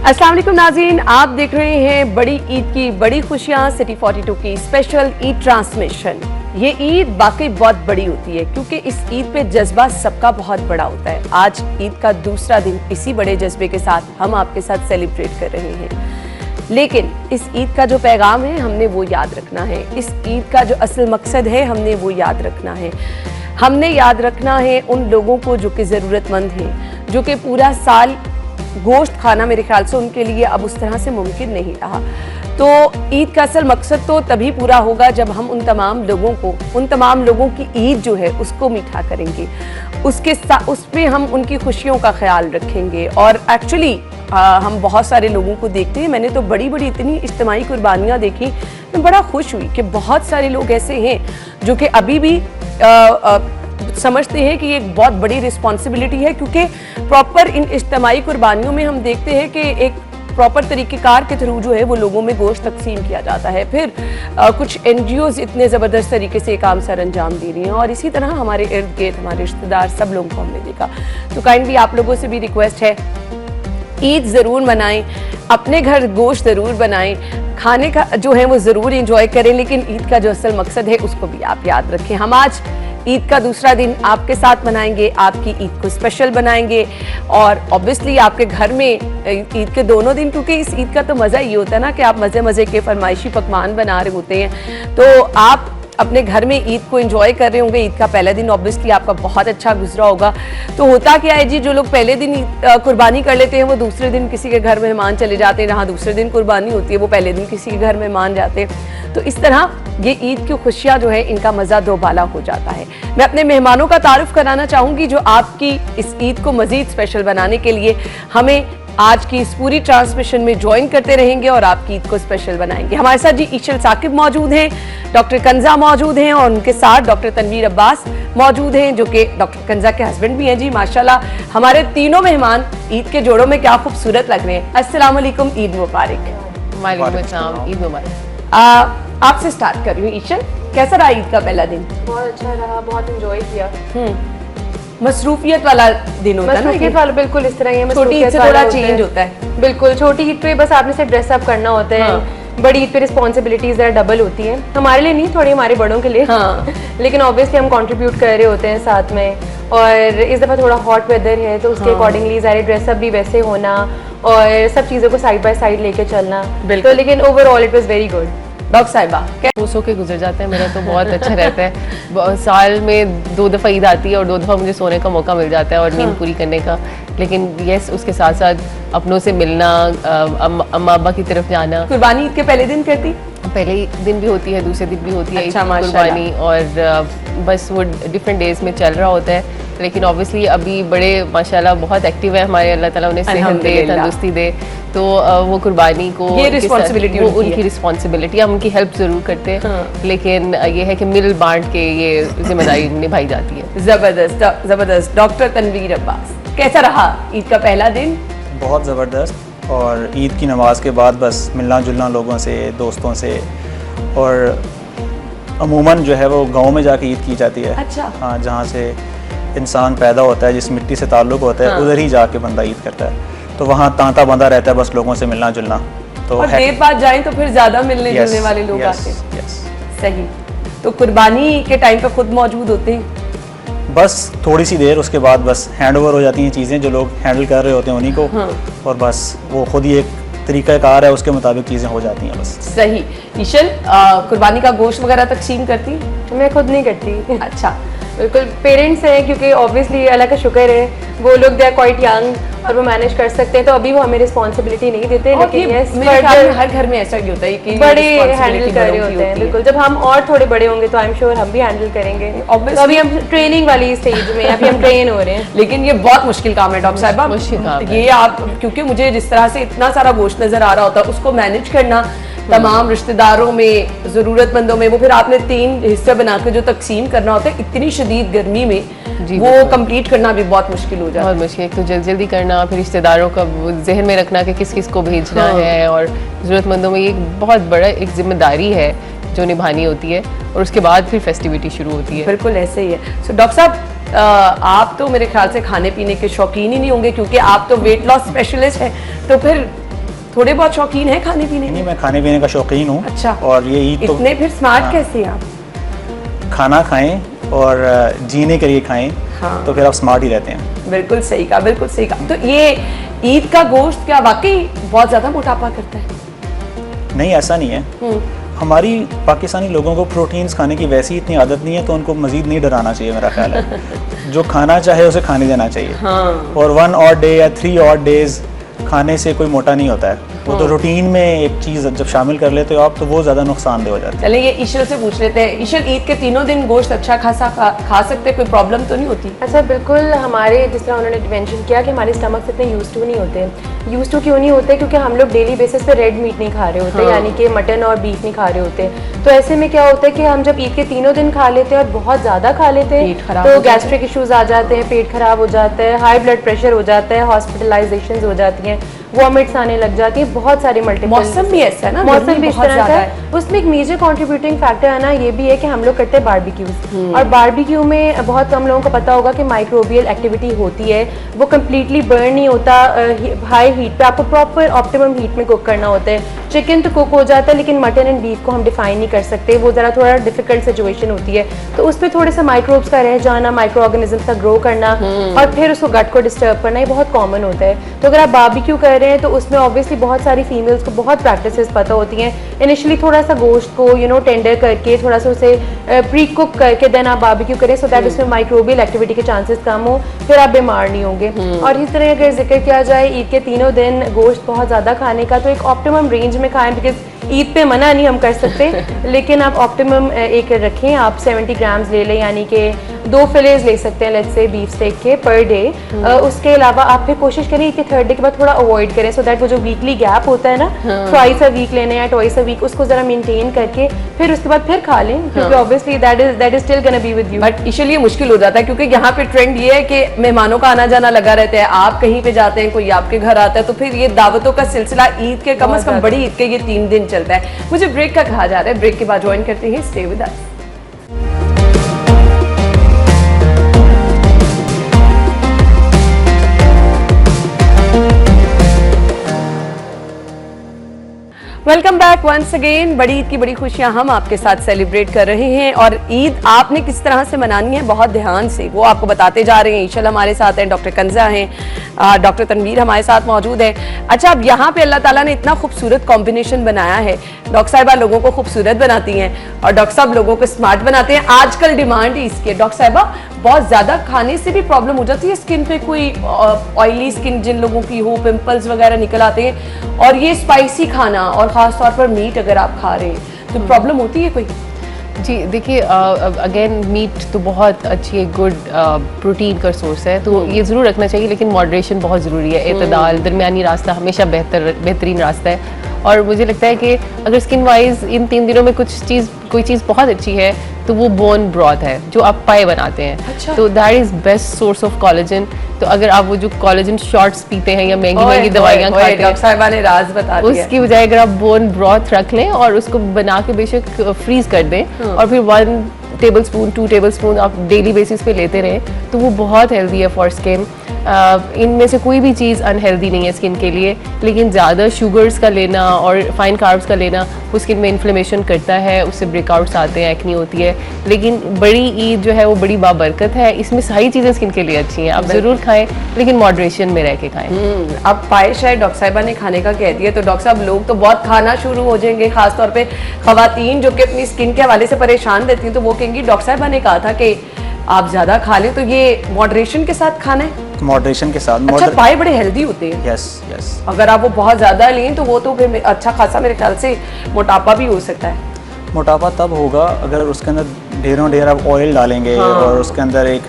अस्सलाम वालेकुम नाज़रीन, आप देख रहे हैं बड़ी ईद की बड़ी खुशियां सिटी 42 की स्पेशल ईद ट्रांसमिशन। ये ईद वाकई बहुत बड़ी होती है क्योंकि इस ईद पे जज्बा सबका बहुत बड़ा होता है। आज ईद का दूसरा दिन इसी बड़े जज्बे के साथ हम आपके साथ सेलिब्रेट कर रहे हैं, लेकिन इस ईद का जो पैगाम है हमने वो याद रखना है। इस ईद का जो असल मकसद है हमने वो याद रखना है। हमने याद रखना है उन लोगों को जो कि ज़रूरतमंद हैं, जो कि पूरा साल गोश्त खाना मेरे ख्याल से उनके लिए अब उस तरह से मुमकिन नहीं रहा। तो ईद का असल मकसद तो तभी पूरा होगा जब हम उन तमाम लोगों की ईद जो है उसको मीठा करेंगे, उसमें हम उनकी खुशियों का ख्याल रखेंगे। और एक्चुअली हम बहुत सारे लोगों को देखते हैं, मैंने तो बड़ी बड़ी इतनी इज्तिमाई कुर्बानियाँ देखी, मैं बड़ा खुश हुई कि बहुत सारे लोग ऐसे हैं जो कि अभी भी समझते हैं कि ये एक बहुत बड़ी रिस्पॉन्सिबिलिटी है, क्योंकि प्रॉपर इन इज्तिमाई कुर्बानियों में हम देखते हैं कि एक प्रॉपर तरीक़ेकार के थ्रू जो है वो लोगों में गोश्त तकसीम किया जाता है। फिर कुछ NGOs इतने ज़बरदस्त तरीके से काम सर अंजाम दे रही हैं, और इसी तरह हमारे इर्द गिर्द हमारे रिश्तेदार सब लोगों को हमने देखा। तो काइंडली आप लोगों से भी रिक्वेस्ट है, ईद ज़रूर मनाएं, अपने घर गोश्त ज़रूर बनाएं, खाने का जो है वो ज़रूर इंजॉय करें, लेकिन ईद का जो असल मकसद है उसको भी आप याद रखें। हम आज ईद का दूसरा दिन आपके साथ मनाएंगे, आपकी ईद को स्पेशल बनाएंगे, और ऑब्वियसली आपके घर में ईद के दोनों दिन, क्योंकि इस ईद का तो मज़ा ये होता है ना कि आप मज़े मज़े के फरमाइशी पकवान बना रहे होते हैं, तो आप अपने घर में ईद को एंजॉय कर रहे होंगे। ईद का पहला दिन ऑब्वियसली आपका बहुत अच्छा गुजरा होगा। तो होता क्या है जी, जो लोग पहले दिन कुर्बानी कर लेते हैं वो दूसरे दिन किसी के घर मेहमान चले जाते हैं, जहाँ दूसरे दिन कुर्बानी होती है वो पहले दिन किसी के घर मेहमान जाते हैं। तो इस तरह ये ईद की खुशियाँ जो है इनका मज़ा दोबाला हो जाता है। मैं अपने मेहमानों का तारुफ कराना चाहूँगी जो आपकी इस ईद को मज़ीद स्पेशल बनाने के लिए हमें आज की इस पूरी ट्रांसमिशन में ज्वाइन करते रहेंगे और आपकी ईद को स्पेशल बनाएंगे। हमारे साथ जी ईशल साकिब मौजूद हैं, डॉक्टर कंजा मौजूद हैं, और उनके साथ डॉक्टर तनवीर अब्बास मौजूद हैं जो कि डॉक्टर कंजा के हस्बैंड भी हैं। जी माशाल्लाह, हमारे तीनों मेहमान ईद के जोड़ों में क्या खूबसूरत लग रहे हैं। अस्सलाम वालेकुम, ईद मुबारक। वालेकुम अस्सलाम, ईद मुबारक। आपसे स्टार्ट कर रही हूँ ईशल, कैसा रहा ईद का पहला दिन? बहुत अच्छा रहा, बहुत एंजॉय किया। मसरूफियत वाला दिन होता है ना, मसरूफियत वाला बिल्कुल इस तरह ही। छोटी ईद से थोड़ा चेंज होता है। बिल्कुल, छोटी ईद पे बस आपने से ड्रेस अप करना होता है। हाँ। बड़ी ईद पे रिस्पॉन्सिबिलिटीज जरा डबल होती हैं, हमारे लिए नहीं, थोड़ी हमारे बड़ों के लिए। हाँ। लेकिन ऑब्वियसली हम कंट्रीब्यूट कर रहे होते हैं साथ में, और इस दफ़ा थोड़ा हॉट वेदर है तो उसके अकॉर्डिंगली सारे ड्रेसअप भी वैसे होना और सब चीज़ों को साइड बाय साइड लेके चलना। तो लेकिन overall it was very good. Doctor साहिबा खुश होके गुजर जाता है मेरा, तो बहुत अच्छा रहता है। साल में 2 दफ़ा ईद आती है और 2 दफ़ा मुझे सोने का मौका मिल जाता है और नींद पूरी करने का। लेकिन यस, उसके साथ साथ अपनों से मिलना, अम्मा अब्बा की तरफ जाना। कुर्बानी ईद के पहले दिन करती? पहले दिन भी होती है, दूसरे दिन भी होती है अच्छा, कुर्बानी, और बस वो डिफरेंट डेज में चल रहा होता है। लेकिन ऑब्वियसली अभी बड़े माशाल्लाह बहुत एक्टिव है हमारे, अल्लाह ताला उन्हें सेहत दे, तंदुरुस्ती दे, तो वो कुर्बानी को ये रिस्पॉन्सिबिलिटी, वो उनकी रिस्पॉन्सिबिलिटी, हम उनकी हेल्प ज़रूर करते हैं। हाँ। लेकिन ये है कि मिल बांट के ये जिम्मेदारी निभाई जाती है। ज़बरदस्त ज़बरदस्त। डॉक्टर तनवीर अब्बास, कैसा रहा ईद का पहला दिन? बहुत ज़बरदस्त, और ईद की नमाज़ के बाद बस मिलना जुलना लोगों से, दोस्तों से, और अमूमन जो है वो गांव में जाके ईद की जाती है। अच्छा। हाँ, जहाँ से इंसान पैदा होता है, जिस मिट्टी से ताल्लुक़ होता है, उधर ही जाके बंदा ईद करता है। तो वहाँ तांता बंधा रहता है बस लोगों से मिलना जुलना। तो और देर बाद जाएं तो फिर ज़्यादा मिलने जुलने वाले लोग आते हैं। सही। तो कुर्बानी के टाइम पे खुद मौजूद होते हैं? बस थोड़ी सी देर, उसके बाद बस हैंड ओवर हो जाती हैं चीज़ें, जो लोग हैंडल कर रहे होते हैं उन्हीं को। हाँ। और बस वो खुद ही एक तरीक़ाकार है, उसके मुताबिक चीज़ें हो जाती हैं बस। सही। ईशल, कुर्बानी का गोश्त वगैरह तकसीम करती? मैं खुद नहीं करती। अच्छा। बिल्कुल, पेरेंट्स हैं, क्योंकि ऑब्वियसली अल्लाह का शुक्र है वो लोग दे आर क्वाइट यंग और वो मैनेज कर सकते हैं, तो अभी वो हमें रिस्पॉन्सिबिलिटी नहीं देते। लेकिन यस, मेरे ख्याल में हर घर में ऐसा ही होता है कि बड़े हैंडल कर रहे होते हैं। बिल्कुल, जब हम और थोड़े बड़े होंगे तो आई एम श्योर हम भी हैंडल करेंगे। तो अभी हम ट्रेनिंग वाली स्टेज में, अभी हम ट्रेन हो रहे हैं। लेकिन ये बहुत मुश्किल काम है डॉक्टर साहिबा, मुश्किल काम है। ये आप, क्योंकि मुझे जिस तरह से इतना सारा गोश्त नजर आ रहा होता है उसको मैनेज करना, तमाम रिश्तेदारों में, ज़रूरतमंदों में, वो फिर आपने 3 हिस्से बना के जो तकसीम करना होता है इतनी शदीद गर्मी में, वो कंप्लीट करना भी बहुत मुश्किल हो जाता है। बहुत मुश्किल, तो जल्दी जल्दी करना, फिर रिश्तेदारों का जहन में रखना कि किस किस को भेजना है, और ज़रूरतमंदों में ये बहुत बड़ा एक जिम्मेदारी है जो निभानी होती है, और उसके बाद फिर फेस्टिविटी शुरू होती है। बिल्कुल ऐसे ही है। सो डॉक्टर साहब, आप तो मेरे ख्याल से खाने पीने के शौकीन ही नहीं होंगे, क्योंकि आप तो वेट लॉस स्पेशलिस्ट हैं, तो फिर थोड़े बहुत शौकीन है खाने पीने के? नहीं, मैं खाने पीने का शौकीन हूँ। अच्छा। और ये ईद तो इतने फिर स्मार्ट कैसे हैं आप? खाना खाएं और जीने के लिए खाएं, हाँ। तो फिर आप स्मार्ट ही रहते हैं। बिल्कुल सही कहा, बिल्कुल सही कहा। तो ये ईद का गोश्त क्या वाकई बहुत ज्यादा मोटापा करता है? नहीं, ऐसा नहीं है। हमारी पाकिस्तानी लोगों को प्रोटीन्स खाने की वैसी इतनी आदत नहीं है, तो उनको मजीद नहीं डराना चाहिए, मेरा ख्याल है। जो खाना चाहे उसे खाने देना चाहिए। हाँ। और 1 ऑड डे या 3 ऑड डेज खाने से कोई मोटा नहीं होता है। वो तो रूटीन में एक चीज़ जब शामिल कर लेते हो आप, तो वो ज़्यादा नुकसानदेह हो जाता है। चलिए ये ईशल से पूछ लेते हैं। ईशल, ईद के तीनों दिन गोश्त अच्छा खासा खा सकते, कोई प्रॉब्लम तो नहीं होती? अच्छा, बिल्कुल। हमारे जिस तरह उन्होंने मेंशन किया कि हमारे स्टमक इतने यूज टू नहीं होते। यूज टू क्यों नहीं होते? क्योंकि हम लोग डेली बेसिस पे रेड मीट नहीं खा रहे होते, हाँ। यानी कि मटन और बीफ नहीं खा रहे होते। तो ऐसे में क्या होता है कि हम जब ईद के तीनों दिन खा लेते हैं और बहुत ज़्यादा खा लेते पेट हैं, खराब हो तो जाता है। गैस्ट्रिक इश्यूज आ जाते हैं, पेट खराब हो जाता है, हाई ब्लड प्रेशर हो जाता है, हॉस्पिटलाइजेशन हो जाती हैं, वॉमिट्स आने लग जाती है, बहुत सारी मल्टीपल। मौसम भी ऐसा है ना, मौसम गर्मी भी इस बहुत तरह का ज्यादा है। उसमें एक मेजर कंट्रीब्यूटिंग फैक्टर है ना, ये भी है कि हम लोग करते हैं बारबेक्यूज। और बारबेक्यू में बहुत कम लोगों को पता होगा कि माइक्रोबियल एक्टिविटी होती है, वो कम्प्लीटली बर्न नहीं होता। हाई हीट पे आपको प्रॉपर ऑप्टिमम हीट में कुक करना होता है। चिकन तो कुक हो जाता है, लेकिन मटन एंड बीफ को हम डिफाइन नहीं कर सकते, वो ज़रा थोड़ा डिफिकल्ट सिचुएशन होती है। तो उस पर थोड़े से माइक्रोब्स का रह जाना, माइक्रो ऑर्गेनिज्म का ग्रो करना और फिर उसको गट को डिस्टर्ब करना, ये बहुत कॉमन होता है। तो अगर आप बारबेक्यू कर रहे हैं तो उसमें ऑब्वियसली बहुत सारी फीमेल्स को बहुत प्रैक्टिसेस पता होती हैं। इनिशियली थोड़ा सा गोश्त को टेंडर करके, थोड़ा सा उसे प्री कुक करके देन आप बारबेक्यू करें, सो दैट उसमें माइक्रोबियल एक्टिविटी के चांसेस कम हो, फिर आप बीमार नहीं होंगे। और इस तरह अगर जिक्र किया जाए ईद के तीनों दिन गोश्त बहुत ज़्यादा खाने का, तो एक ऑप्टिमम रेंज में खाएं, बिकॉज ईद पे मना नहीं हम कर सकते, लेकिन आप ऑप्टिमम एक रखें। आप 70 ग्राम्स ले लें, यानी कि 2 फिलेज ले सकते हैं लेट्स से बीफ स्टेक के पर डे। उसके अलावा आप फिर कोशिश करें ईद के 3rd डे के बाद थोड़ा अवॉइड करें, सो दैट वो जो वीकली गैप होता है ना, ट्वाइस अ वीक लेने या ट्वाइस अ वीक, उसको जरा मेंटेन करके फिर उसके बाद फिर खा लें, क्योंकि obviously that is still gonna be with you. But Ishal, ये मुश्किल हो जाता है क्योंकि यहाँ पे ट्रेंड ये है कि मेहमानों का आना जाना लगा रहता है। आप कहीं पे जाते हैं, कोई आपके घर आता है, तो फिर ये दावतों का सिलसिला ईद के कम से कम बड़ी ईद के ये 3 दिन चलता है। मुझे ब्रेक का कहा जा रहा है, ब्रेक के बाद ज्वाइन करते हैं। Stay with us. Welcome back once again. बड़ी ईद की बड़ी खुशियां हम आपके साथ सेलिब्रेट कर रहे हैं, और ईद आपने किस तरह से मनानी है बहुत ध्यान से वो आपको बताते जा रहे हैं। ईशल हमारे साथ हैं, डॉक्टर कंजा हैं, डॉक्टर तनवीर हमारे साथ मौजूद है। अच्छा, अब यहाँ पे अल्लाह ताला ने इतना खूबसूरत कॉम्बिनेशन बनाया है। डॉक्टर साहिबा लोगों को खूबसूरत बनाती हैं और डॉक्टर साहब लोगों को स्मार्ट बनाते हैं। आजकल डिमांड ही इसकी है। डॉक्टर साहिबा, बहुत ज़्यादा खाने से भी प्रॉब्लम हो जाती है स्किन पे, कोई ऑयली स्किन जिन लोगों की हो, पिंपल्स वगैरह निकल आते हैं, और ये स्पाइसी खाना और ख़ास तौर पर मीट अगर आप खा रहे हैं तो प्रॉब्लम होती है कोई? जी देखिए, अगेन मीट तो बहुत अच्छी एक गुड प्रोटीन का सोर्स है, तो ये ज़रूर रखना चाहिए, लेकिन मॉडरेशन बहुत ज़रूरी है। एतदाल, दरमियानी रास्ता हमेशा बेहतरीन रास्ता है। और मुझे लगता है कि अगर स्किन वाइज इन 3 दिनों में कोई चीज़ बहुत अच्छी है तो वो बोन ब्रॉथ है, जो आप पाए बनाते हैं। अच्छा। तो that is best source of collagen. तो अगर आप वो जो कोलेजन शॉट्स पीते हैं या महंगी दवाइयाँ खाते हैं, डॉक्टर साहिबा ने राज बता दिया। उसकी बजाय अगर आप बोन ब्रॉथ रख लें और उसको बना के बेशक फ्रीज कर दें, और फिर 1 टेबलस्पून 2 टेबलस्पून आप डेली बेसिस पे लेते रहें, तो वो बहुत हेल्दी है फॉर स्किन। इनमें से कोई भी चीज़ अनहेल्दी नहीं है स्किन के लिए, लेकिन ज़्यादा शुगर्स का लेना और फाइन कार्ब्स का लेना वो स्किन में इन्फ्लेमेशन करता है, उससे ब्रेकआउट्स आते हैं, एक्नी होती है। लेकिन बड़ी ईद जो है वो बड़ी बाबरकत है, इसमें सारी चीज़ें स्किन के लिए अच्छी हैं। आप ज़रूर खाएं, लेकिन मॉडरेशन में रह के खाएं। अब पायश है, डॉक्टर साहिबा ने खाने का कह दिया, तो डॉक्टर साहब लोग तो बहुत खाना शुरू हो जाएंगे, खासतौर पे खवातीन जो कि अपनी स्किन के हवाले से परेशान रहती हैं, तो वो कहेंगी डॉक्टर साहिबा ने कहा था कि आप ज़्यादा खा लें, तो ये मॉडरेशन के साथ खाना है? मॉडरेशन के साथ। अच्छा, पाए बड़े हेल्दी होते हैं। Yes yes. अगर आप वो बहुत ज़्यादा लें तो वो तो फिर अच्छा खासा मेरे ख्याल से मोटापा भी हो सकता है। मोटापा तब होगा अगर उसके अंदर ढेरों ढेर आप ऑयल डालेंगे, और उसके अंदर एक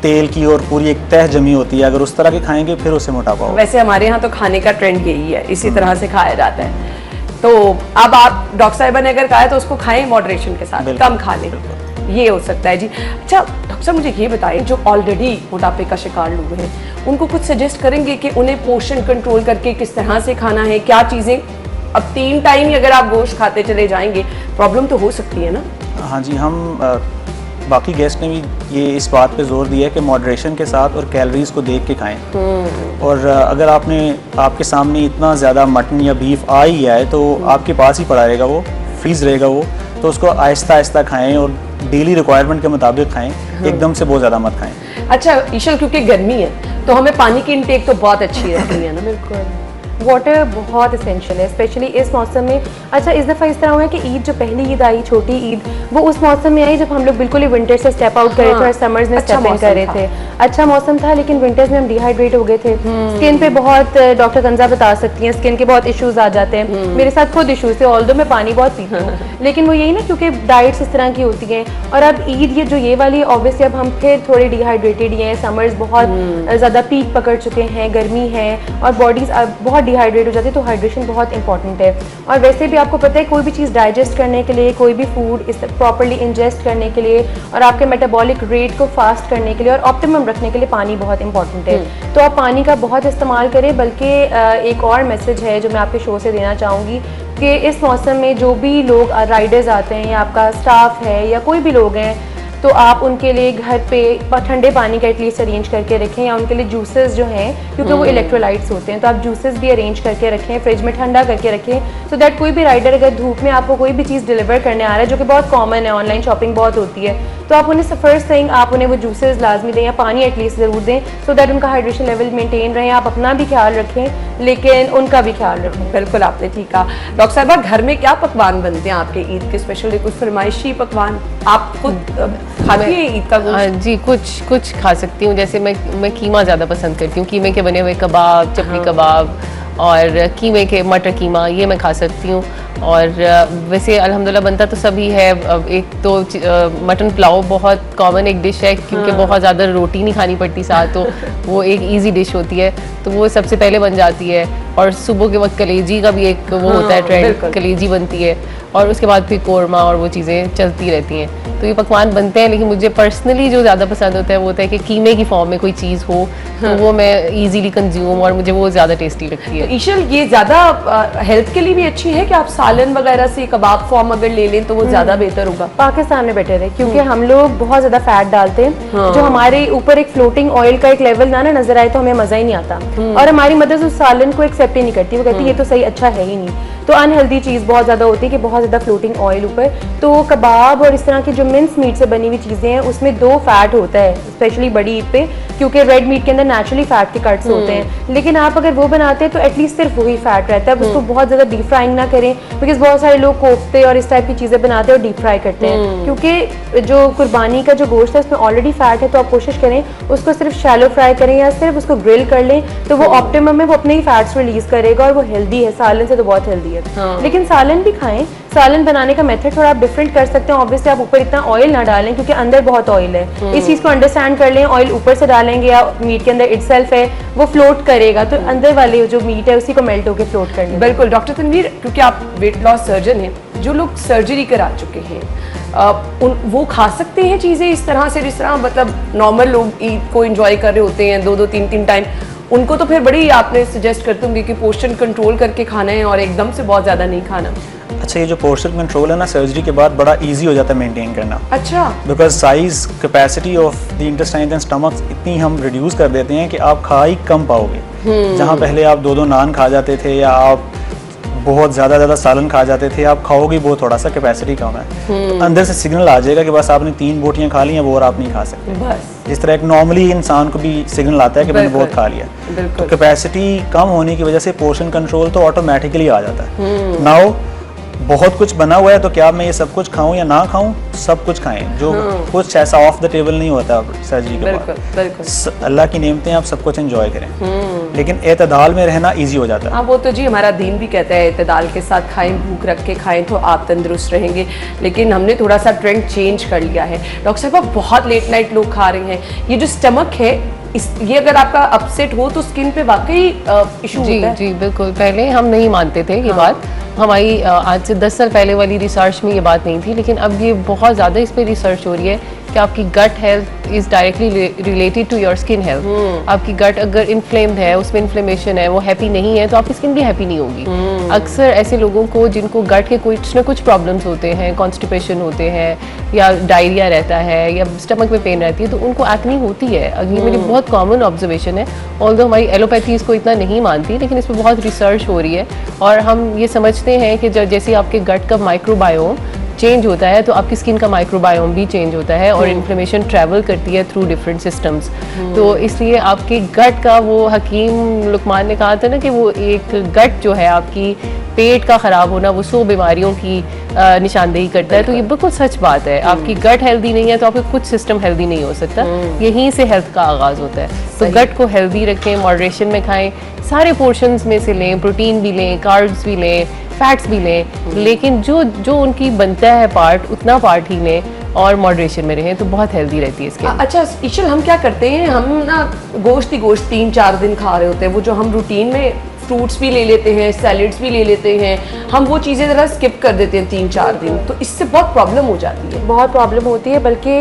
तेल की और पूरी एक तह जमी होती है, अगर उस तरह के खाएंगे फिर उससे मोटापा होगा। वैसे हमारे यहाँ तो खाने का ट्रेंड यही है, इसी तरह से खाया जाता है। तो अब आप डॉक्टर साहिबा ने अगर कहा है तो उसको खाएं मॉडरेशन के साथ, कम खा लें, ये हो सकता है जी। अच्छा डॉक्टर साहब, मुझे ये बताएं, जो ऑलरेडी मोटापे का शिकार लोग हैं उनको कुछ सजेस्ट करेंगे कि उन्हें पोषण कंट्रोल करके किस तरह से खाना है, क्या चीज़ें? अब 3 टाइम ही अगर आप गोश्त खाते चले जाएंगे प्रॉब्लम तो हो सकती है ना? हाँ जी, हम बाकी गेस्ट ने भी ये इस बात पे जोर दिया है कि मॉडरेशन के साथ और कैलोरीज को देख के खाएं। और अगर आपके सामने इतना ज़्यादा मटन या बीफ आ ही है तो आपके पास ही पड़ा रहेगा, वो फ्रीज रहेगा वो, तो उसको आहिस्ता आहिस्ता खाएं और डेली रिक्वायरमेंट के मुताबिक खाएं, एकदम से बहुत ज़्यादा मत खाएं। अच्छा ईशल, क्योंकि गर्मी है तो हमें पानी की इनटेक तो बहुत अच्छी रहती है ना। बिल्कुल, वाटर बहुत इसेंशियल है स्पेशली इस मौसम में। अच्छा इस दफ़ा इस तरह हुआ है कि ईद जो पहली ईद आई, छोटी ईद, वो उस मौसम में आई जब हम लोग बिल्कुल ही विंटर से स्टेप आउट कर रहे थे और समर्स में अच्छा स्टेप इन कर रहे थे। अच्छा मौसम था, लेकिन विंटर्स में हम डिहाइड्रेट हो गए थे। स्किन पे बहुत, डॉक्टर कंजा बता सकती हैं, स्किन के बहुत इश्यूज आ जाते हैं। मेरे साथ खुद इश्यूज थे, ऑल्दो मैं पानी बहुत पीती हूँ, लेकिन वो यही ना क्योंकि डाइट्स इस तरह की होती हैं। और अब ईद ये वाली ऑब्वियसली अब हम फिर थोड़े डिहाइड्रेटेड हैं, समर्स बहुत ज़्यादा पीक पकड़ चुके हैं, गर्मी है और बॉडीज बहुत डिहाइड्रेट हो जाती है, तो हाइड्रेशन बहुत इंपॉर्टेंट है। और वैसे भी आपको पता है कोई भी चीज़ डाइजेस्ट करने के लिए, कोई भी फूड इस प्रॉपरली इंजेस्ट करने के लिए और आपके मेटाबॉलिक रेट को फास्ट करने के लिए और ऑप्टिमम रखने के लिए पानी बहुत इंपॉर्टेंट है। तो आप पानी का बहुत इस्तेमाल करें। बल्कि एक और मैसेज है जो मैं आपके शो से देना चाहूँगी कि इस मौसम में जो भी लोग राइडर्स आते हैं या आपका स्टाफ है या कोई भी लोग हैं, तो आप उनके लिए घर पे ठंडे पानी का एटलीस्ट अरेंज करके रखें, या उनके लिए जूसेस जो हैं क्योंकि वो इलेक्ट्रोलाइट्स होते हैं, तो आप जूसेस भी अरेंज करके रखें, फ्रिज में ठंडा करके रखें, सो दैट कोई भी राइडर अगर धूप में आपको कोई भी चीज़ डिलीवर करने आ रहा है, जो कि बहुत कॉमन है, ऑनलाइन शॉपिंग बहुत होती है, तो आप उन्हें फर्स्ट थिंग आप उन्हें वो जूसेस लाजमी दें या पानी एटलीस्ट ज़रूर दें, सो दैट उनका हाइड्रेशन लेवल मेंटेन रहे। आप अपना भी ख्याल रखें लेकिन उनका भी ख्याल रखें। बिल्कुल आपने ठीक कहा। डॉक्टर साहिबा, घर में क्या पकवान बनते हैं आपके ईद के स्पेशली, कुछ फरमाइशी पकवान आप खुद खाती हैं ईद का गोश्त? जी कुछ खा सकती हूँ। जैसे मैं कीमा ज़्यादा पसंद करती हूँ, कीमे के बने हुए कबाब, चपली कबाब और कीमे के मटर कीमा, ये मैं खा सकती हूँ। और वैसे अल्हम्दुलिल्लाह बनता तो सभी है। एक तो मटन पुलाव बहुत कॉमन एक डिश है, क्योंकि बहुत ज़्यादा रोटी नहीं खानी पड़ती साथ, तो वो एक इजी डिश होती है, तो वो सबसे पहले बन जाती है। और सुबह के वक्त कलेजी का भी एक वो होता है ट्रेंड, कलेजी बनती है, और उसके बाद फिर कोरमा और वो चीज़ें चलती रहती हैं। तो ये पकवान बनते हैं, लेकिन मुझे पर्सनली जो ज़्यादा पसंद होता है वो होता है कि कीमे की फॉर्म में कोई चीज़ हो, तो वो मैं इजीली कंज्यूम, और मुझे वो ज़्यादा टेस्टी लगती है। ईशल, ये ज़्यादा हेल्थ के लिए भी अच्छी है कि आप सालन वगैरह से कबाब फॉर्म अगर ले लें तो वो ज़्यादा बेहतर होगा? पाकिस्तान में बेटर है क्योंकि हम लोग बहुत ज़्यादा फैट डालते हैं, जो हमारे ऊपर एक फ्लोटिंग ऑयल का एक लेवल ना नजर आए तो हमें मज़ा ही नहीं आता, और हमारी मदद उस सालन को एक्सेप्ट ही नहीं करती। वो कहती है ये तो सही अच्छा है ही नहीं। तो अनहेल्दी चीज़ बहुत ज़्यादा होती है कि बहुत ज़्यादा फ्लोटिंग ऑयल ऊपर। तो कबाब और इस तरह की जो मिन्स मीट से बनी हुई चीज़ें हैं उसमें 2 फैट होता है, स्पेशली बड़ी ईद पे, क्योंकि रेड मीट के अंदर नेचुरली फैट के कट्स होते हैं। लेकिन आप अगर वो बनाते हैं तो एटलीस्ट सिर्फ वही फैट रहता है, अब उसको बहुत ज़्यादा डीप फ्राइंग ना करें, बिकॉज बहुत सारे लोग कोफ्ते और इस टाइप की चीज़ें बनाते हैं और डीप फ्राई करते हैं। क्योंकि जो कुर्बानी का जो गोश्त है उसमें ऑलरेडी फैट है, तो आप कोशिश करें उसको सिर्फ शैलो फ्राई करें या सिर्फ उसको ग्रिल कर लें, तो वो ऑप्टिमम है, वो अपने ही फैट्स रिलीज करेगा और वो हेल्दी है। सालन से तो बहुत हेल्दी है। लेकिन सालन भी खाएं। सालन बनाने का मेथड थोड़ा आप डिफरेंट कर सकते हैं। ऑब्वियसली आप ऊपर इतना ऑयल ना डालें क्योंकि अंदर बहुत ऑयल है, इस चीज़ को अंडरस्टैंड कर लें। ऑयल ऊपर से डालेंगे या मीट के अंदर इटसेल्फ है वो फ्लोट करेगा, तो अंदर वाले जो मीट है उसी को मेल्ट होकर फ्लोट करने। बिल्कुल डॉक्टर तनवीर, क्योंकि आप वेट लॉस सर्जन हैं, जो लोग सर्जरी करा चुके हैं वो खा सकते हैं चीज़ें इस तरह से, जिस तरह मतलब नॉर्मल लोग ईद को एंजॉय कर रहे होते हैं 2-2 3-3 टाइम, उनको तो फिर बड़ी आपने सजेस्ट करते होंगे कि पोर्शन कंट्रोल करके खाना है और एकदम से बहुत ज़्यादा नहीं खाना। अच्छा, ये जो पोर्शन कंट्रोल है ना, सर्जरी के बाद बड़ा इजी हो जाता है मेंटेन करना। अच्छा, because size capacity of the intestine and stomach इतनी हम रिड्यूस कर देते हैं कि आप खा ही कम पाओगे। जहाँ पहले आप 2-2 नान खा जाते थे या आप बहुत ज़्यादा सालन खा जाते थे, आप खाओगे बहुत थोड़ा सा, कैपेसिटी कम है, तो अंदर से सिग्नल आ जाएगा कि बस आपने 3 बोटियाँ खा ली हैं, वो और आप नहीं खा सकते। बस जिस तरह एक नॉर्मली इंसान को भी सिग्नल आता है कि मैंने बहुत खा लिया, तो कैपेसिटी कम होने की वजह से पोर्शन कंट्रोल तो ऑटोमेटिकली आ जाता है। नाउ बहुत कुछ बना हुआ है, तो क्या मैं ये सब कुछ खाऊं या ना खाऊं? सब कुछ खाएं, जो कुछ ऐसा ऑफ द टेबल नहीं होता सर्जरी के बाद। अल्लाह की नेमतें आप सब कुछ एंजॉय करें, लेकिन एतदाल में रहना इजी हो जाता है। हाँ, वो तो जी हमारा दीन भी कहता है एतदाल के साथ खाएं, भूख रख के खाएं तो आप तंदुरुस्त रहेंगे, लेकिन हमने थोड़ा सा ट्रेंड चेंज कर लिया है। डॉक्टर साहब, आप बहुत लेट नाइट लोग खा रहे हैं, ये जो स्टमक है ये अगर आपका अपसेट हो तो स्किन पे वाकई इशू होता है? जी बिल्कुल, पहले हम नहीं मानते थे ये बात। हमारी आज से 10 साल पहले वाली रिसर्च में ये बात नहीं थी, लेकिन अब ये बहुत ज़्यादा इस पर रिसर्च हो रही है कि आपकी gut health is directly related to your skin health. आपकी गट अगर इन्फ्लेम्ड है, उसमें इन्फ्लेमेशन है, वो हैप्पी नहीं है, तो आपकी स्किन भी हैप्पी नहीं होगी। अक्सर ऐसे लोगों को जिनको गट के कुछ ना कुछ प्रॉब्लम्स होते हैं, कॉन्स्टिपेशन होते हैं या डायरिया रहता है या स्टमक में पेन रहती है, तो उनको एक्ने होती है। ये मेरी बहुत कॉमन ऑब्जर्वेशन है। ऑल्दो हमारी एलोपैथी इसको इतना नहीं मानती, लेकिन इस पर बहुत रिसर्च हो रही है और हम ये समझते हैं कि जैसे आपके गट का माइक्रोबायोम चेंज होता है तो आपकी स्किन का माइक्रोबायोम भी चेंज होता है और इन्फ्लेमेशन ट्रैवल करती है थ्रू डिफरेंट सिस्टम्स। तो इसलिए आपके गट का, वो हकीम लुकमान ने कहा था ना कि वो एक गट जो है आपकी पेट का ख़राब होना वो 100 बीमारियों की निशानदेही करता है। तो ये बिल्कुल सच बात है। आपकी गट हेल्दी नहीं है तो आपका कुछ सिस्टम हेल्दी नहीं हो सकता। यहीं से हेल्थ का आगाज़ होता है। तो गट को हेल्दी रखें, मॉडरेशन में खाएं, सारे पोर्शंस में से लें, प्रोटीन भी लें, कार्ब्स भी लें, फैट्स भी लें, लेकिन जो उनकी बनता है पार्ट उतना पार्ट ही लें और मॉडरेशन में रहें तो बहुत हेल्दी रहती है इसके। अच्छा ईशल, हम क्या करते हैं, हम ना गोश्त ही गोश्त 3-4 दिन खा रहे होते हैं। वो जो हम रूटीन में फ्रूट्स भी ले लेते हैं, सैलेड्स भी ले लेते हैं, हम वो चीज़ें ज़रा स्किप कर देते हैं 3-4 दिन, तो इससे बहुत प्रॉब्लम हो जाती है। बहुत प्रॉब्लम होती है। बल्कि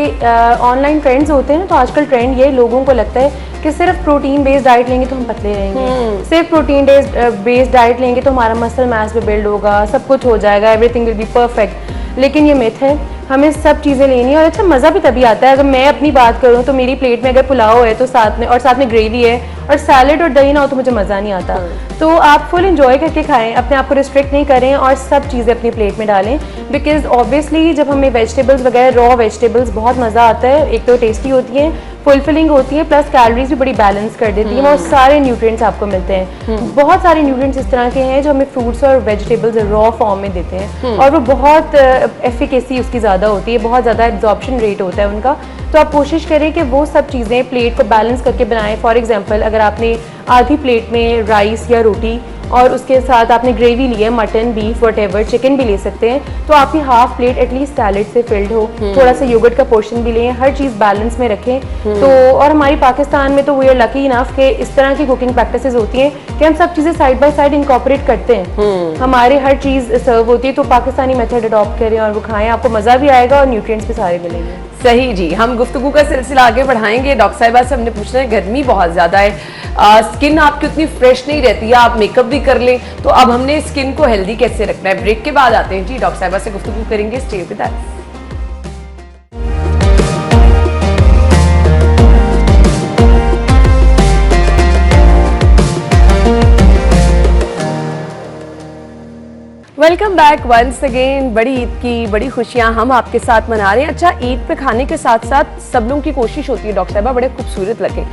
ऑनलाइन ट्रेंड्स होते हैं तो आजकल ट्रेंड ये लोगों को लगता है कि सिर्फ प्रोटीन बेस्ड डाइट लेंगे तो हम पतले रहेंगे, सिर्फ प्रोटीन बेस्ड डाइट लेंगे तो हमारा मसल मास भी बिल्ड होगा, सब कुछ हो जाएगा, एवरीथिंग विल बी परफेक्ट। लेकिन ये मिथ है। हमें सब चीज़ें लेनी है और अच्छा मज़ा भी तभी आता है। अगर मैं अपनी बात करूँ तो मेरी प्लेट में अगर पुलाव है तो साथ में ग्रेवी है और सैलेड और दही ना हो तो मुझे मज़ा नहीं आता। तो आप फुल एंजॉय करके खाएं, अपने आप को रिस्ट्रिक्ट नहीं करें और सब चीज़ें अपनी प्लेट में डालें। बिकॉज ऑब्वियसली जब हमें वेजिटेबल्स वगैरह, रॉ वेजिटेबल्स, बहुत मज़ा आता है। एक तो टेस्टी होती है, फुलफिलिंग होती है, प्लस कैलोरीज भी बड़ी बैलेंस कर देती है और सारे न्यूट्रिएंट्स आपको मिलते हैं। बहुत सारे न्यूट्रिएंट्स इस तरह के हैं जो हमें फ्रूट्स और वेजिटेबल्स रॉ फॉर्म में देते हैं और वो बहुत एफिकेसी उसकी ज़्यादा होती है, बहुत ज़्यादा एब्जॉर्प्शन रेट होता है उनका। तो आप कोशिश करें कि वो सब चीज़ें प्लेट को बैलेंस करके बनाएं। फॉर एग्जांपल अगर आपने आधी प्लेट में राइस या रोटी और उसके साथ आपने ग्रेवी ली है, मटन, बीफ, व्हाटएवर, चिकन भी ले सकते हैं, तो आपकी हाफ प्लेट एटलीस्ट सैलेड से फिल्ड हो, थोड़ा सा योगर्ट का पोर्शन भी लें, हर चीज़ बैलेंस में रखें। तो और हमारी पाकिस्तान में तो वी आर लकी इनफ कि इस तरह की कुकिंग प्रैक्टिसेस होती हैं कि हम सब चीज़ें साइड बाय साइड इनकॉर्पोरेट करते हैं। हमारे हर चीज़ सर्व होती है, तो पाकिस्तानी मेथड अडॉप्ट करें और वो खाएं, आपको मज़ा भी आएगा और न्यूट्रिएंट्स भी सारे मिलेंगे। सही जी, हम गुफ्तगू का सिलसिला आगे बढ़ाएंगे। डॉक्टर साहिबा से हमने पूछना है, गर्मी बहुत ज़्यादा है, स्किन आपकी उतनी फ्रेश नहीं रहती है, आप मेकअप भी कर लें, तो अब हमने स्किन को हेल्दी कैसे रखना है? ब्रेक के बाद आते हैं जी, डॉक्टर साहिबा से गुफ्तगू करेंगे। Stay with us. Welcome back once again. बड़ी ईद की बड़ी खुशियां हम आपके साथ मना रहे हैं। अच्छा, ईद पे खाने के साथ साथ सब लोगों की कोशिश होती है डॉक्टर साहबा बड़े खूबसूरत लगे।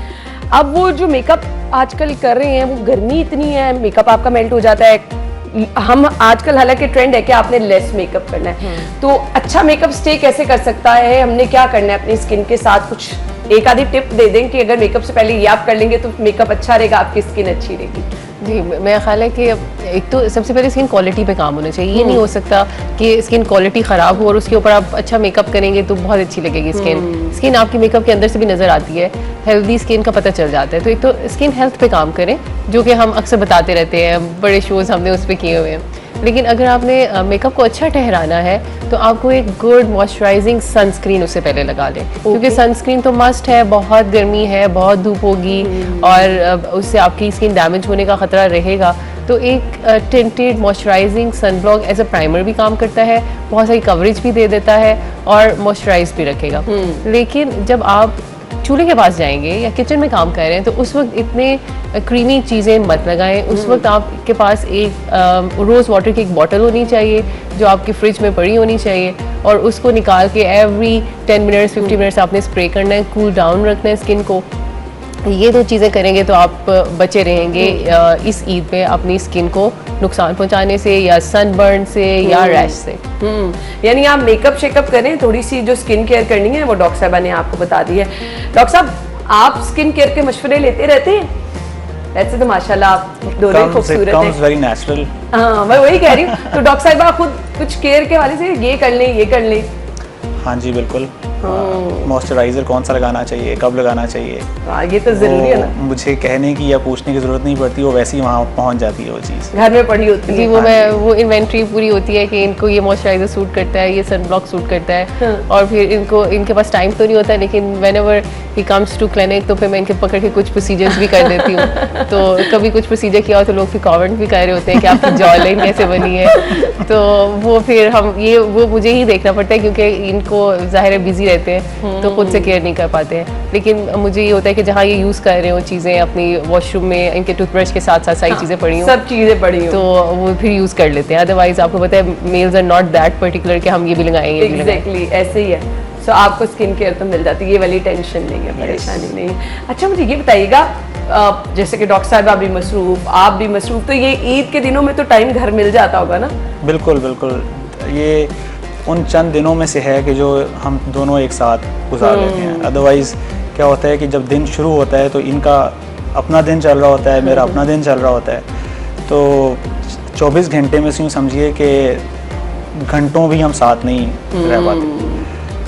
अब वो जो मेकअप आजकल कर रहे हैं, वो गर्मी इतनी है, मेकअप आपका मेल्ट हो जाता है। हम आजकल हालांकि ट्रेंड है कि आपने लेस मेकअप करना है, तो अच्छा मेकअप स्टे कैसे कर सकता है? हमने क्या करना है अपनी स्किन के साथ? कुछ एक आधी टिप दे दें कि अगर मेकअप से पहले ये आप कर लेंगे तो मेकअप अच्छा रहेगा, आपकी स्किन अच्छी रहेगी। जी, मेरा ख्याल है कि एक तो सबसे पहले स्किन क्वालिटी पे काम होना चाहिए। ये नहीं हो सकता कि स्किन क्वालिटी ख़राब हो और उसके ऊपर आप अच्छा मेकअप करेंगे तो बहुत अच्छी लगेगी स्किन। स्किन आपकी मेकअप के अंदर से भी नज़र आती है, हेल्दी स्किन का पता चल जाता है। तो एक तो स्किन हेल्थ पे काम करें, जो कि हम अक्सर बताते रहते हैं, बड़े शोज़ हमने उस पर किए हुए हैं। लेकिन अगर आपने मेकअप को अच्छा ठहराना है तो आपको एक गुड मॉइस्चराइजिंग सनस्क्रीन उससे पहले लगा लें, क्योंकि सनस्क्रीन तो मस्ट है। बहुत गर्मी है, बहुत धूप होगी और उससे आपकी स्किन डैमेज होने का खतरा रहेगा। तो एक tinted moisturising sunblock as a primer भी काम करता है, बहुत सारी कवरेज भी दे देता है और मॉइस्चराइज भी रखेगा। लेकिन जब आप चूल्हे के पास जाएंगे या किचन में काम कर रहे हैं तो उस वक्त इतने क्रीमी चीज़ें मत लगाएं। उस वक्त आपके पास एक रोज़ वाटर की एक बॉटल होनी चाहिए जो आपकी फ्रिज में पड़ी होनी चाहिए और उसको निकाल के एवरी 10 मिनट्स 50 मिनट्स आपने स्प्रे करना है, कूल डाउन रखना है स्किन को। ये दो चीज़ें करेंगे तो आप बचे रहेंगे इस ईद पे अपनी स्किन को नुकसान पहुंचाने से या सनबर्न से या रैश से। यानी आप मेकअप शेकअप करें, थोड़ी सी जो स्किन केयर करनी है वो डॉक्टर साहबा ने आपको बता दी है। डॉक्टर साहब, आप स्किन केयर के मशवरे लेते रहते हैं? ऐसे तो माशाल्लाह आप दोनों खूबसूरत हैं। Very natural. हाँ, मैं वही कह रही हूँ। तो डॉक्टर साहबा खुद कुछ केयर के वाले से ये कर लें, ये कर लें। हाँ जी, बिल्कुल। मॉइस्चराइजर कौन सा लगाना चाहिए, कब लगाना चाहिए, ये तो जरूरी है ना, मुझे कहने की या पूछने की जरूरत नहीं पड़ती, वो वैसे ही वहाँ पहुँच जाती है वो चीज़। घर में पड़ी होती जी, है। वो इन्वेंट्री पूरी होती है कि इनको ये मॉइस्चराइजर सूट करता है, ये सनब्लॉक सूट करता है, और फिर इनके पास टाइम तो नहीं होता, लेकिन whenever he comes to clinic तो फिर मैं इनके पकड़ के कुछ प्रोसीजर्स भी कर देती हूँ। तो कभी कुछ प्रोसीजर किया हो तो लोग फिर कमेंट भी कर रहे होते हैं कि आपकी जॉ लाइन कैसे बनी है, तो वो फिर वो मुझे ही देखना पड़ता है, क्योंकि इनको ज़ाहिर है बिजी रहते हैं तो खुद से केयर नहीं कर पाते हैं। लेकिन मुझे ये होता है कि जहाँ ये यूज़ कर रहे हो चीज़ें अपनी वॉशरूम में, इनके टूथब्रश के साथ साथ सारी चीज़ें पड़ी हों, सब चीजें पड़ी हों, तो वो फिर यूज़ कर लेते हैं। अदरवाइज आपको पता है males are not that particular कि हम ये भी लगाएंगे, ये भी लगाएंगे। एग्जैक्टली ऐसे ही है। सो आपको स्किन केयर तो मिल जाती है, ये वाली टेंशन नहीं है, परेशानी नहीं है। अच्छा मुझे ये बताइएगा, जैसे कि डॉक्टर साहब भी मसरूफ, आप भी मसरूफ, तो ये ईद के दिनों में तो टाइम घर मिल जाता होगा ना? बिल्कुल बिल्कुल, ये उन चंद दिनों में से है कि जो हम दोनों एक साथ गुजार लेते हैं। अदरवाइज़ क्या होता है कि जब दिन शुरू होता है तो इनका अपना दिन चल रहा होता है, मेरा अपना दिन चल रहा होता है, तो 24 घंटे में से यूँ समझिए कि घंटों भी हम साथ नहीं रह पाते।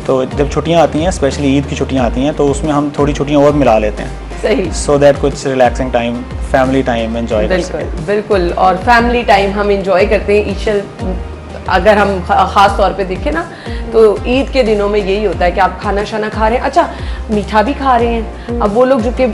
तो जब छुट्टियाँ आती हैं, स्पेशली ईद की छुट्टियाँ आती हैं, तो उसमें हम थोड़ी छुट्टियाँ और मिला लेते हैं, सही, सो दैट कुछ relaxing time, family time enjoy कर बिल्कुल सकें। बिल्कुल। और फैमिली टाइम हम इंजॉय करते हैं। ईशल, अगर हम ख़ास तौर पे देखें ना, तो ईद के दिनों में यही होता है कि आप खाना शाना खा रहे हैं, अच्छा मीठा भी खा रहे हैं। अब वो लोग जो कि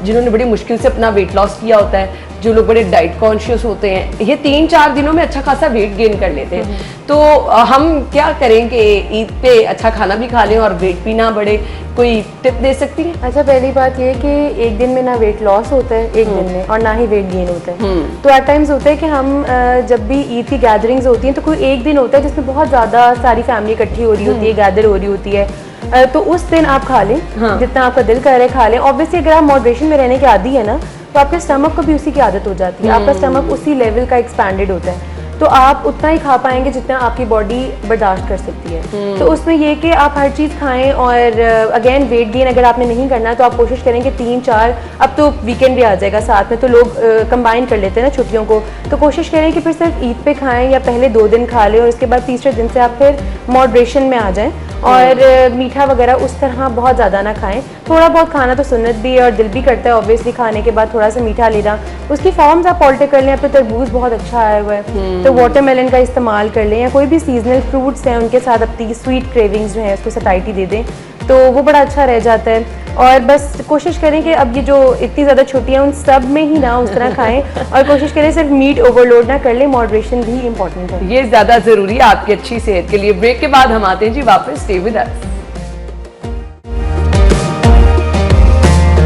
जिन्होंने बड़ी मुश्किल से अपना वेट लॉस किया होता है, जो लोग बड़े डाइट कॉन्शियस होते हैं, ये 3-4 दिनों में अच्छा खासा वेट गेन कर लेते हैं। तो हम क्या करें कि ईद पे अच्छा खाना भी खा लें और वेट भी ना बढ़े? कोई टिप दे सकती हैं? अच्छा, पहली बात ये कि एक दिन में ना वेट लॉस होता है एक दिन में, और ना ही वेट गेन होता है। तो एट टाइम्स होता है कि हम जब भी ईद की गैदरिंग्स होती हैं तो कोई एक दिन होता है जिसमें बहुत ज़्यादा सारी फैमिली इकट्ठी हो रही होती है, गैदर हो रही होती है, तो उस दिन आप खा लें जितना आपका दिल कर रहा है, खा लें। ऑब्वियसली अगर आप मॉडरेशन में रहने के आदी है ना, तो आपके स्टमक को भी उसी की आदत हो जाती है, आपका स्टमक उसी लेवल का एक्सपैंडेड होता है, तो आप उतना ही खा पाएंगे जितना आपकी बॉडी बर्दाश्त कर सकती है। तो उसमें ये कि आप हर चीज़ खाएं, और अगेन वेट गेन अगर आपने नहीं करना तो आप कोशिश करें कि 3-4, अब तो वीकेंड भी आ जाएगा साथ में, तो लोग कंबाइन कर लेते हैं ना छुट्टियों को, तो कोशिश करें कि फिर सिर्फ ईद पे खाएं या पहले 2 दिन खा लें, और उसके बाद तीसरे दिन से आप फिर मॉडरेशन में आ जाएं, और मीठा वगैरह उस तरह बहुत ज़्यादा ना खाएं। थोड़ा बहुत खाना तो सुन्नत भी है और दिल भी करता है ऑब्वियसली खाने के बाद थोड़ा सा मीठा लेना। उसकी फॉर्म्स आप ऑल्टर कर लें, अब तो तरबूज बहुत अच्छा आया हुआ है, तो वाटरमेलन का इस्तेमाल कर लें, या कोई भी सीजनल फ्रूट्स हैं उनके साथ अपनी स्वीट क्रेविंग्स जो है उसको सटाइटी दे दें, तो वो बड़ा अच्छा रह जाता है। और बस कोशिश करें कि अब ये जो इतनी ज़्यादा छुट्टियाँ उन सब में ही ना उस तरह खाएं, और कोशिश करें सिर्फ मीट ओवरलोड ना कर लें, मॉडरेशन भी इंपॉर्टेंट है, ये ज़्यादा ज़रूरी है आपकी अच्छी सेहत के लिए। ब्रेक के बाद हम आते हैं जी वापस, स्टे विद अस।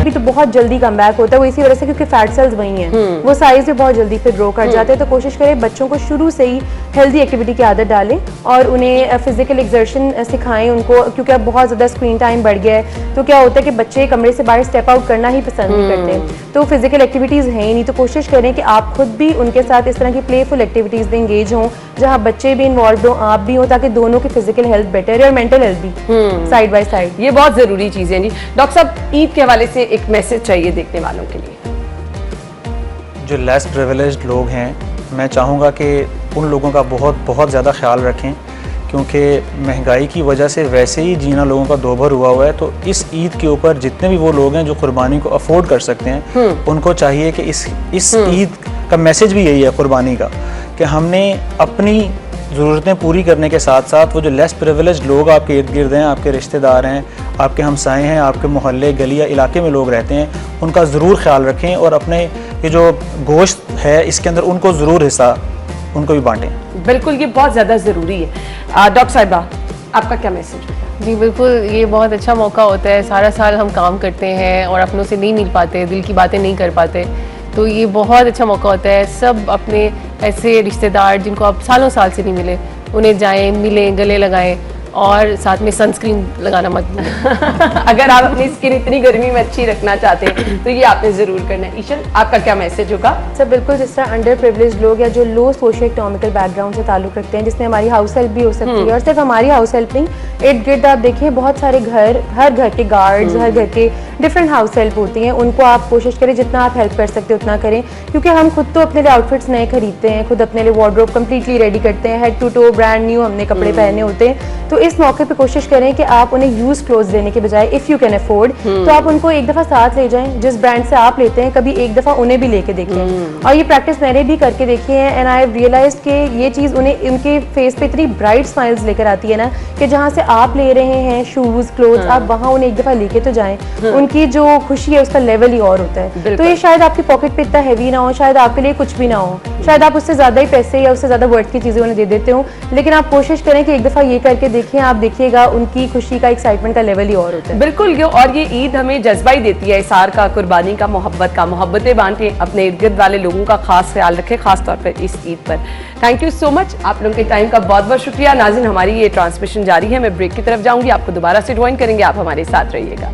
तो बहुत जल्दी कम बैक होता है, वो इसी वजह से क्योंकि फैट सेल्स वही हैं, वो साइज में बहुत जल्दी फिर ग्रो कर जाते हैं। तो कोशिश करें बच्चों को शुरू से ही हेल्दी एक्टिविटी की आदत डालें, और उन्हें फिजिकल एक्सर्शन सिखाएं उनको, क्योंकि अब बहुत ज़्यादा स्क्रीन टाइम बढ़ गया है, तो क्या होता है कि बच्चे कमरे से बाहर स्टेप आउट करना ही पसंद नहीं करते, तो फिजिकल एक्टिविटीज़ हैं ही नहीं। तो कोशिश करें कि आप खुद भी उनके साथ इस तरह की प्लेफुल एक्टिविटीज़ में इंगेज हों, जहाँ बच्चे भी इन्वॉल्व हों, आप भी हो, ताकि दोनों की फिजिकल हेल्थ बेटर है और मेंटल हेल्थ भी साइड बाय साइड। ये बहुत ज़रूरी चीज़ें जी। डॉक्टर साहब, ईद के हवाले से एक मैसेज चाहिए देखने वालों के लिए। जो लेस प्रिविलेज्ड लोग हैं, मैं चाहूँगा कि उन लोगों का बहुत बहुत ज़्यादा ख्याल रखें, क्योंकि महंगाई की वजह से वैसे ही जीना लोगों का दोभर हुआ हुआ है। तो इस ईद के ऊपर जितने भी वो लोग हैं जो कुर्बानी को अफोर्ड कर सकते हैं, उनको चाहिए कि इस ईद का मैसेज भी यही है कुर्बानी का, कि हमने अपनी ज़रूरतें पूरी करने के साथ साथ वो जो लेस प्रिविलेज्ड लोग आपके इर्द गिर्द हैं, आपके रिश्तेदार हैं, आपके हमसाए हैं, आपके मोहल्ले गली या इलाके में लोग रहते हैं, उनका ज़रूर ख्याल रखें, और अपने ये जो गोश्त है इसके अंदर उनको ज़रूर हिस्सा उनको भी बांटें। बिल्कुल, ये बहुत ज़्यादा ज़रूरी है। डॉक्टर साहिबा, आपका क्या मैसेज है? जी बिल्कुल, ये बहुत अच्छा मौका होता है, सारा साल हम काम करते हैं और अपनों से नहीं मिल पाते, दिल की बातें नहीं कर पाते, तो ये बहुत अच्छा मौका होता है। सब अपने ऐसे रिश्तेदार जिनको आप सालों साल से नहीं मिले, उन्हें जाएं, मिलें, गले लगाएं, और साथ में सनस्क्रीन लगाना मत भूलें। अगर आप अपनी स्किन इतनी गर्मी में अच्छी रखना चाहते हैं तो ये आपने ज़रूर करना है। ईशल, आपका क्या मैसेज होगा? सब बिल्कुल, जिस तरह अंडर प्रिविलेज्ड लोग या जो लो सोशो इकोनॉमिकल बैकग्राउंड से ताल्लुक़ रखते हैं, जिसमें हमारी हाउस हेल्प भी हो सकती है, और सिर्फ हमारी हाउस हेल्प नहीं, इर्द गिर्द आप देखिए बहुत सारे घर, हर घर के गार्ड्स, हर घर के डिफरेंट हाउस हेल्प होती हैं, उनको आप कोशिश करें जितना आप हेल्प कर सकते हो उतना करें, क्योंकि हम खुद तो अपने लिए आउटफिट्स नए खरीदते हैं, खुद अपने लिए वार्डरोब कम्प्लीटली रेडी करते हैं, head to toe brand new हमने कपड़े पहने होते हैं, तो इस मौके पे कोशिश करें कि आप उन्हें यूज क्लोथ देने के बजाय इफ़ यू कैन अफोर्ड तो आप उनको एक दफ़ा साथ ले जाएं, जिस ब्रांड से आप लेते हैं कभी एक दफ़ा उन्हें भी लेके देखें। और ये प्रैक्टिस मैंने भी करके देखी है एंड आई हैव रियलाइज्ड कि ये चीज़ उन्हें उनके फेस पे इतनी ब्राइट स्माइल्स लेकर आती है ना कि जहाँ से आप ले रहे हैं शूज़ क्लोथ आप वहाँ उन्हें एक दफ़ा लेके तो जाएं, उनकी जो खुशी है उसका लेवल ही और होता है। तो ये शायद आपकी पॉकेट पे इतना हैवी ना हो, शायद आपके लिए कुछ भी ना हो, शायद आप उससे ज़्यादा ही पैसे या उससे ज़्यादा वर्थ की चीज़ें उन्हें दे देते हो, लेकिन आप कोशिश करें कि एक दफ़ा ये करके देखें, आप देखिएगा उनकी खुशी का एक्साइटमेंट का लेवल ही और होता है। बिल्कुल, और ये ईद हमें जज्बा ही देती है इसार का, कुर्बानी का, मोहब्बत का। मोहब्बतें बांटें, अपने इर्द गिर्द वाले लोगों का खास ख्याल रखें, खास तौर पर इस ईद पर। थैंक यू सो मच, आप लोगों के टाइम का बहुत बहुत शुक्रिया। नाज़रीन, हमारी ये ट्रांसमिशन जारी है, मैं ब्रेक की तरफ जाऊंगी, आपको दोबारा से ज्वाइन करेंगे, आप हमारे साथ रहिएगा।